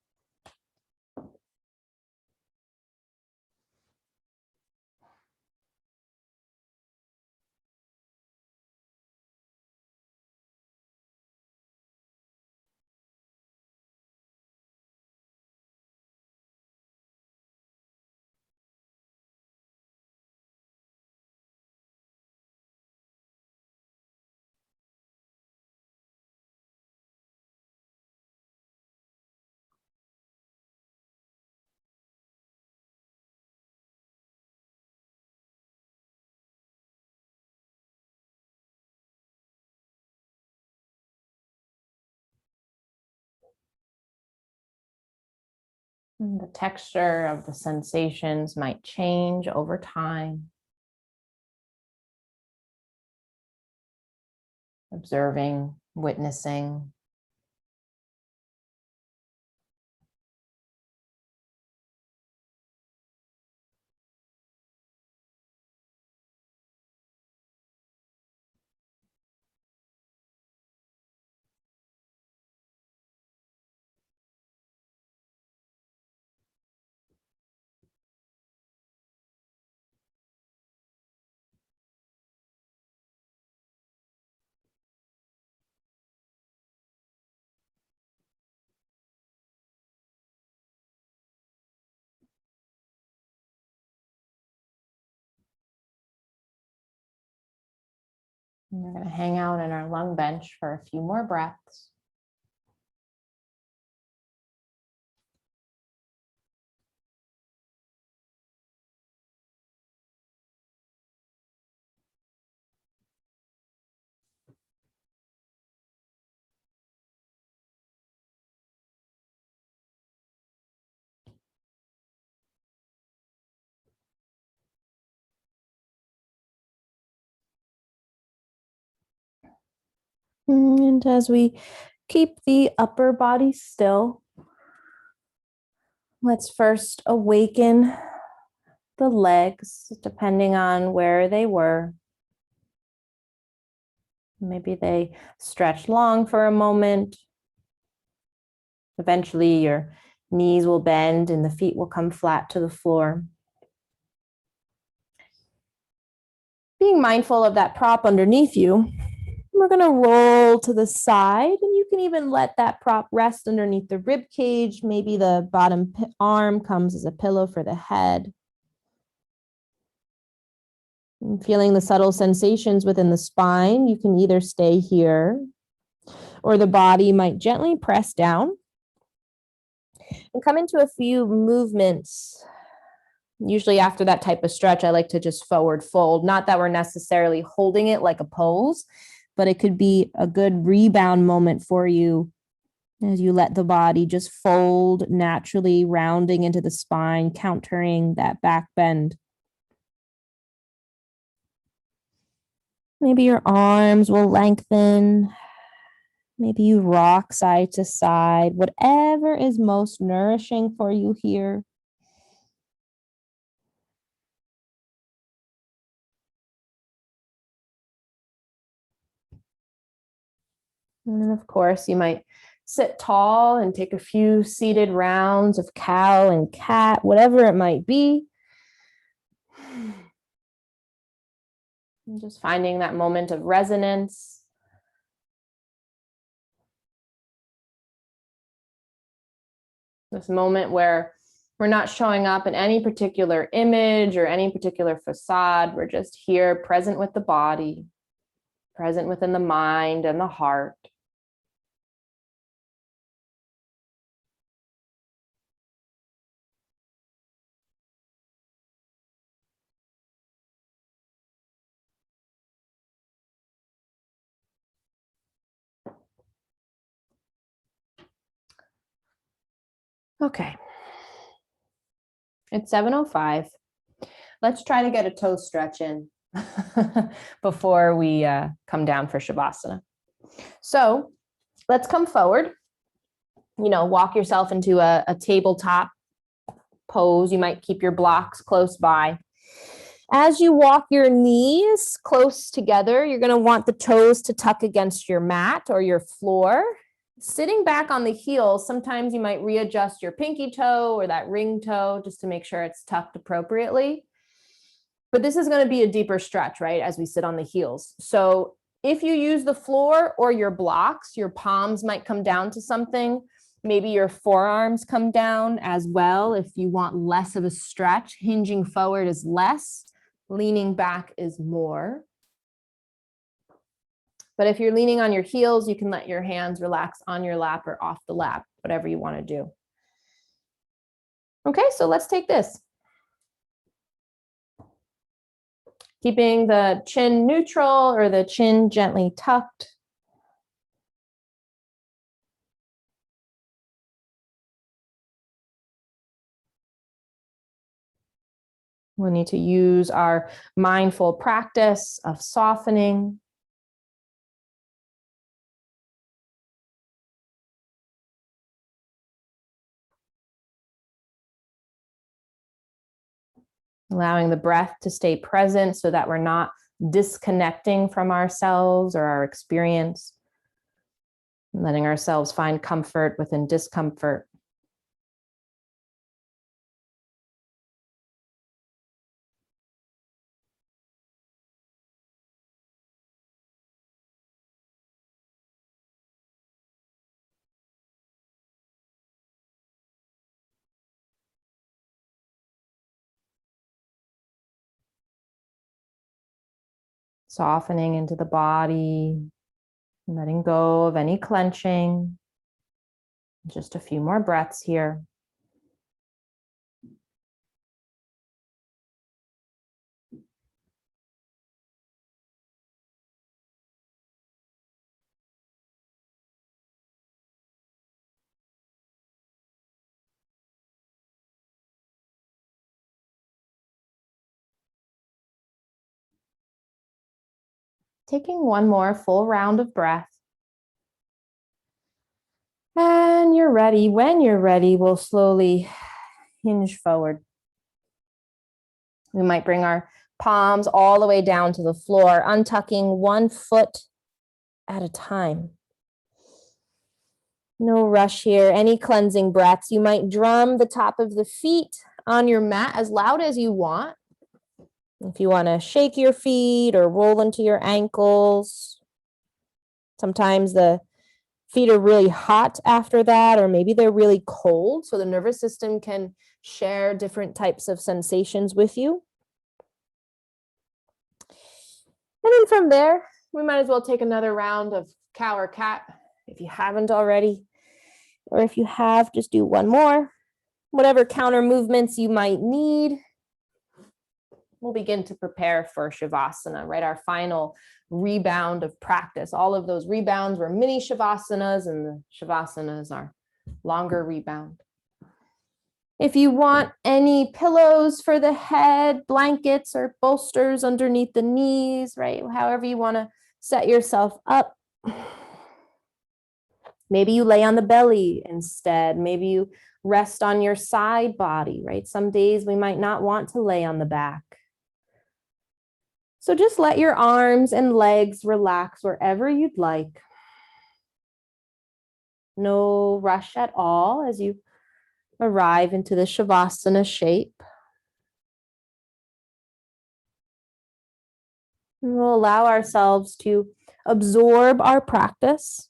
And the texture of the sensations might change over time. Observing, witnessing. And we're going to hang out in our lung bench for a few more breaths. And as we keep the upper body still, let's first awaken the legs, depending on where they were. Maybe they stretch long for a moment. Eventually, your knees will bend and the feet will come flat to the floor. Being mindful of that prop underneath you, we're going to roll to the side, and you can even let that prop rest underneath the rib cage. Maybe the bottom arm comes as a pillow for the head. And feeling the subtle sensations within the spine, you can either stay here or the body might gently press down and come into a few movements. Usually after that type of stretch, I like to just forward fold. Not that we're necessarily holding it like a pose, but it could be a good rebound moment for you as you let the body just fold naturally, rounding into the spine, countering that back bend. Maybe your arms will lengthen. Maybe you rock side to side, whatever is most nourishing for you here. And then, of course, you might sit tall and take a few seated rounds of cow and cat, whatever it might be. And just finding that moment of resonance. This moment where we're not showing up in any particular image or any particular facade. We're just here, present with the body, present within the mind and the heart. Okay. It's 7:05. Let's try to get a toe stretch in before we come down for Shavasana. So let's come forward. Walk yourself into a tabletop pose. You might keep your blocks close by. As you walk your knees close together, you're going to want the toes to tuck against your mat or your floor. Sitting back on the heels, sometimes you might readjust your pinky toe or that ring toe just to make sure it's tucked appropriately. But this is going to be a deeper stretch, right, as we sit on the heels. So if you use the floor or your blocks, your palms might come down to something. Maybe your forearms come down as well if you want less of a stretch. Hinging forward is less, leaning back is more. But if you're leaning on your heels, you can let your hands relax on your lap or off the lap, whatever you want to do. Okay, so let's take this. Keeping the chin neutral or the chin gently tucked. We'll need to use our mindful practice of softening. Allowing the breath to stay present so that we're not disconnecting from ourselves or our experience. Letting ourselves find comfort within discomfort. Softening into the body, letting go of any clenching. Just a few more breaths here. Taking one more full round of breath. And you're ready. When you're ready, we'll slowly hinge forward. We might bring our palms all the way down to the floor, untucking one foot at a time. No rush here. Any cleansing breaths. You might drum the top of the feet on your mat as loud as you want. If you want to shake your feet or roll into your ankles. Sometimes the feet are really hot after that, or maybe they're really cold. So the nervous system can share different types of sensations with you. And then from there, we might as well take another round of cow or cat if you haven't already. Or if you have, just do one more. Whatever counter movements you might need. We'll begin to prepare for Shavasana, right? Our final rebound of practice. All of those rebounds were mini Shavasanas, and the Shavasanas are longer rebound. If you want any pillows for the head, blankets or bolsters underneath the knees, right? However you want to set yourself up. Maybe you lay on the belly instead. Maybe you rest on your side body, right? Some days we might not want to lay on the back. So just let your arms and legs relax wherever you'd like. No rush at all as you arrive into the Shavasana shape. And we'll allow ourselves to absorb our practice,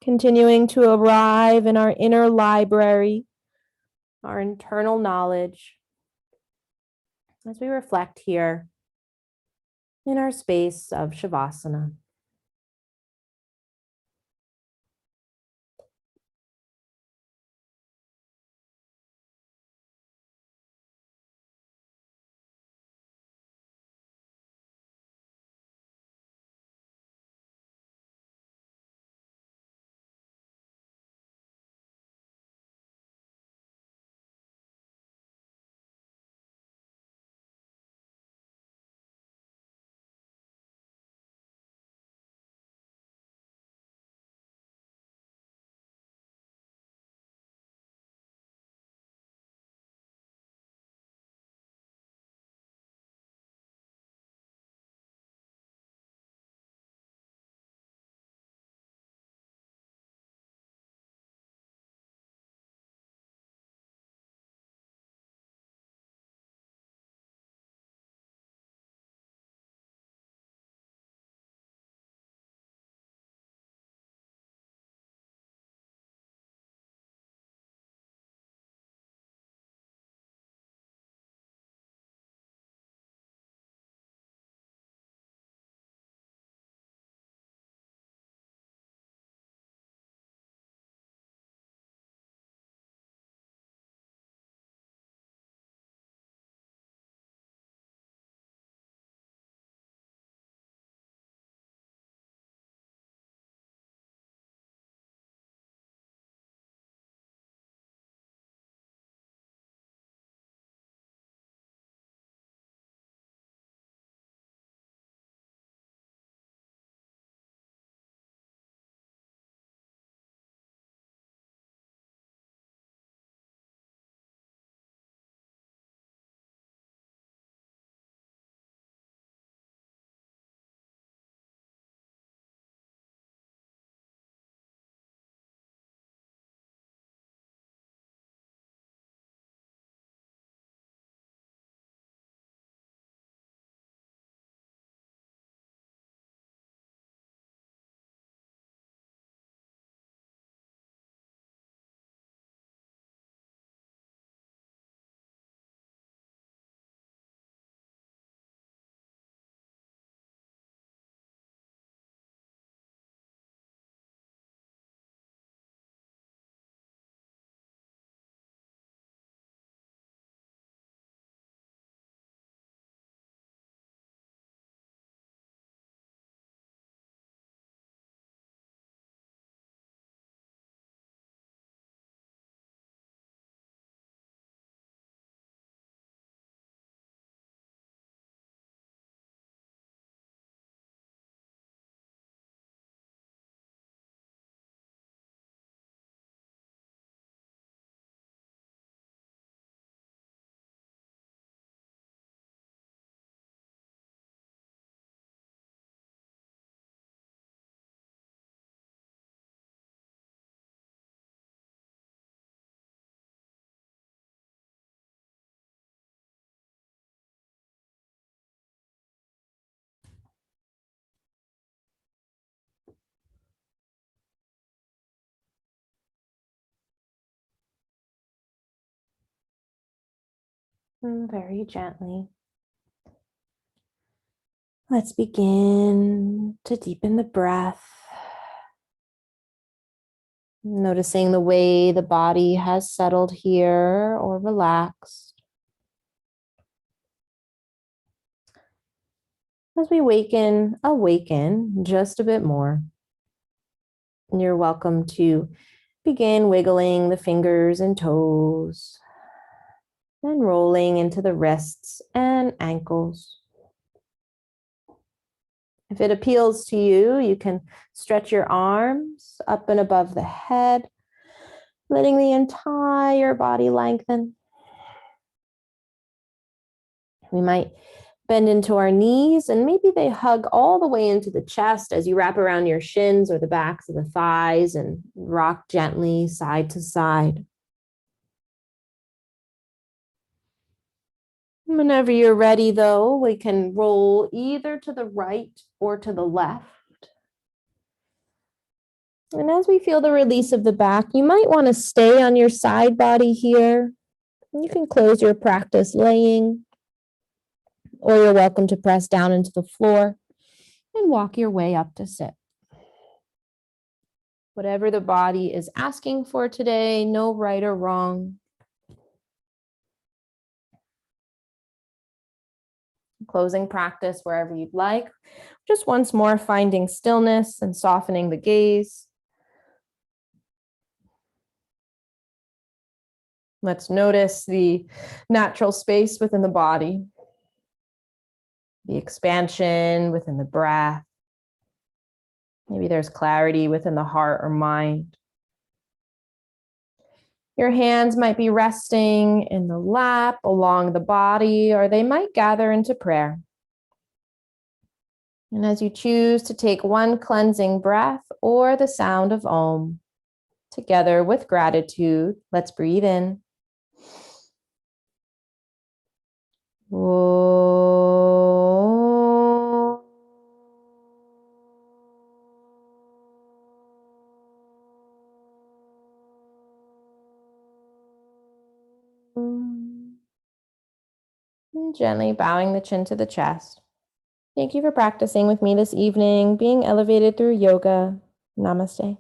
continuing to arrive in our inner library, our internal knowledge, as we reflect here in our space of Shavasana. And very gently, let's begin to deepen the breath. Noticing the way the body has settled here or relaxed. As we awaken just a bit more. And you're welcome to begin wiggling the fingers and toes and rolling into the wrists and ankles. If it appeals to you, you can stretch your arms up and above the head, letting the entire body lengthen. We might bend into our knees, and maybe they hug all the way into the chest as you wrap around your shins or the backs of the thighs and rock gently side to side. Whenever you're ready, though, we can roll either to the right or to the left. And as we feel the release of the back, you might want to stay on your side body here. You can close your practice laying, or you're welcome to press down into the floor and walk your way up to sit. Whatever the body is asking for today, no right or wrong. Closing practice wherever you'd like. Just once more, finding stillness and softening the gaze. Let's notice the natural space within the body, the expansion within the breath. Maybe there's clarity within the heart or mind. Your hands might be resting in the lap along the body, or they might gather into prayer. And as you choose to take one cleansing breath or the sound of Om, together with gratitude, let's breathe in. Om. And gently bowing the chin to the chest. Thank you for practicing with me this evening, being elevated through yoga. Namaste.